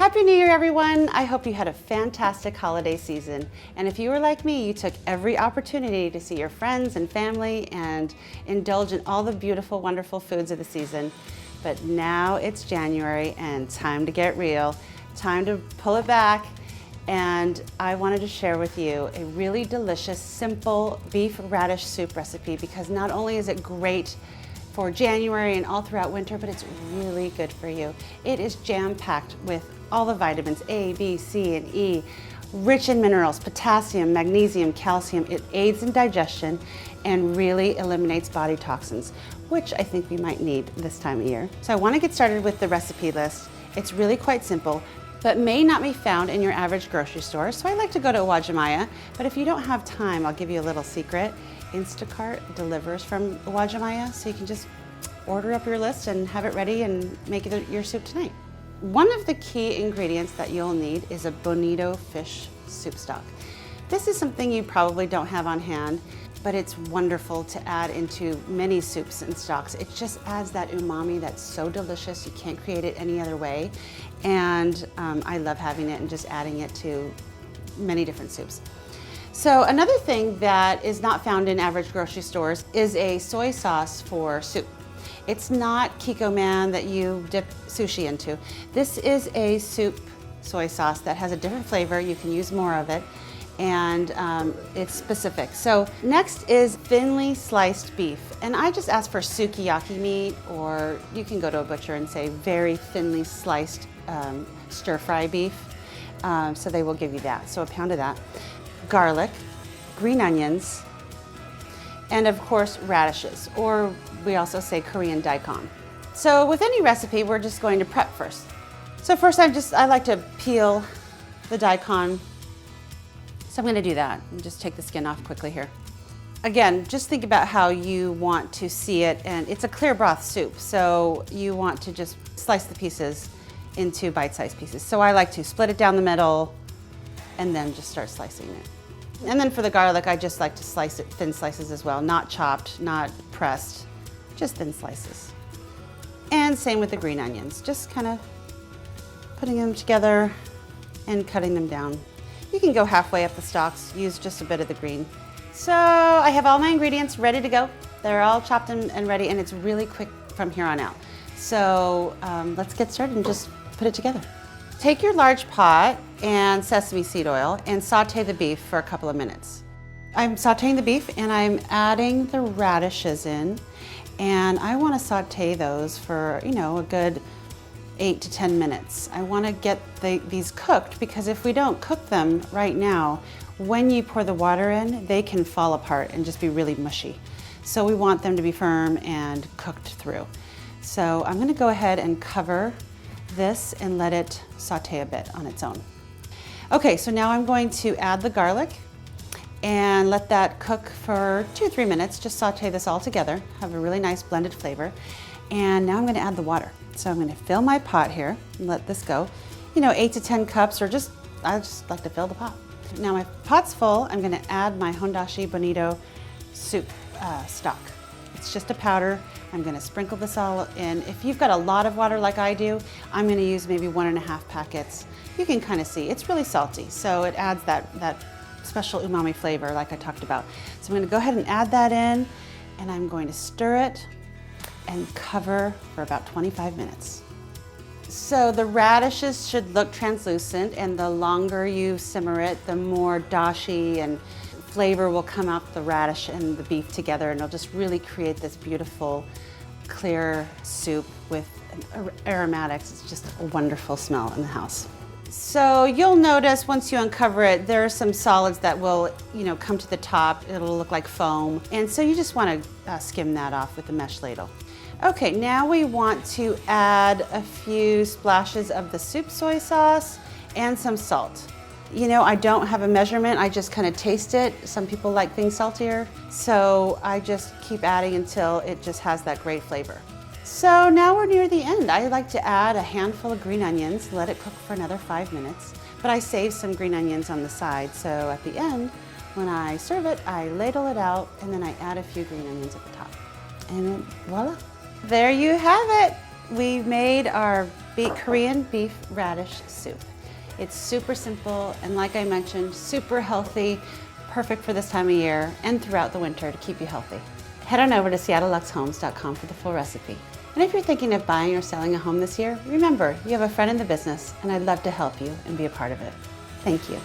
Happy New Year, everyone. I hope you had a fantastic holiday season. And if you were like me, you took every opportunity to see your friends and family and indulge in all the beautiful, wonderful foods of the season. But now it's January and time to get real, time to pull it back. And I wanted to share with you a really delicious, simple beef radish soup recipe, because not only is it great for January and all throughout winter, but it's really good for you. It is jam-packed with all the vitamins A, B, C, and E, rich in minerals, potassium, magnesium, calcium. It aids in digestion and really eliminates body toxins, which I think we might need this time of year. So I want to get started with the recipe list. It's really quite simple, but may not be found in your average grocery store. So I like to go to Uwajimaya, but if you don't have time, I'll give you a little secret. Instacart delivers from Uwajimaya, so you can just order up your list and have it ready and make it your soup tonight. One of the key ingredients that you'll need is a bonito fish soup stock. This is something you probably don't have on hand, but it's wonderful to add into many soups and stocks. It just adds that umami that's so delicious. You can't create it any other way. And I love having it and just adding it to many different soups. So another thing that is not found in average grocery stores is a soy sauce for soup. It's not Kikkoman that you dip sushi into. This is a soup soy sauce that has a different flavor. You can use more of it, and it's specific. So next is thinly sliced beef. And I just asked for sukiyaki meat, or you can go to a butcher and say very thinly sliced stir-fry beef. So they will give you that. So a pound of that. Garlic, green onions, and of course radishes, or we also say Korean daikon. So with any recipe, we're just going to prep first. So first I like to peel the daikon. So I'm going to do that and just take the skin off quickly here. Again, just think about how you want to see it, and it's a clear broth soup, so you want to just slice the pieces into bite-sized pieces. So I like to split it down the middle and then just start slicing it. And then for the garlic, I just like to slice it thin slices as well, not chopped, not pressed, just thin slices. And same with the green onions, just kind of putting them together and cutting them down. You can go halfway up the stalks, use just a bit of the green. So I have all my ingredients ready to go. They're all chopped and ready, and it's really quick from here on out. So let's get started and just put it together. Take your large pot and sesame seed oil and saute the beef for a couple of minutes. I'm sauteing the beef and I'm adding the radishes in, and I want to saute those for, a good 8 to 10 minutes. I want to get these cooked, because if we don't cook them right now, when you pour the water in, they can fall apart and just be really mushy. So we want them to be firm and cooked through. So I'm going to go ahead and cover this and let it saute a bit on its own. Okay, so now I'm going to add the garlic and let that cook for 2-3 minutes. Just saute this all together, have a really nice blended flavor. And now I'm going to add the water. So I'm going to fill my pot here and let this go. 8 to 10 cups, or I just like to fill the pot. Now my pot's full. I'm going to add my Hondashi Bonito soup stock. It's just a powder. I'm going to sprinkle this all in. If you've got a lot of water like I do, I'm going to use maybe 1.5 packets. You can kind of see it's really salty, so it adds that special umami flavor like I talked about. So I'm going to go ahead and add that in, and I'm going to stir it and cover for about 25 minutes. So the radishes should look translucent, and the longer you simmer it, the more dashi and flavor will come out the radish and the beef together, and it'll just really create this beautiful, clear soup with aromatics. It's just a wonderful smell in the house. So you'll notice once you uncover it, there are some solids that will, come to the top. It'll look like foam, and so you just want to skim that off with a mesh ladle. Okay, now we want to add a few splashes of the soup soy sauce and some salt. I don't have a measurement, I just kind of taste it. Some people like things saltier, so I just keep adding until it just has that great flavor. So now we're near the end. I like to add a handful of green onions, let it cook for another 5 minutes, but I save some green onions on the side, so at the end, when I serve it, I ladle it out, and then I add a few green onions at the top. And then voila. There you have it. We made our Korean beef radish soup. It's super simple and, like I mentioned, super healthy, perfect for this time of year and throughout the winter to keep you healthy. Head on over to SeattleLuxeHomes.com for the full recipe. And if you're thinking of buying or selling a home this year, remember, you have a friend in the business and I'd love to help you and be a part of it. Thank you.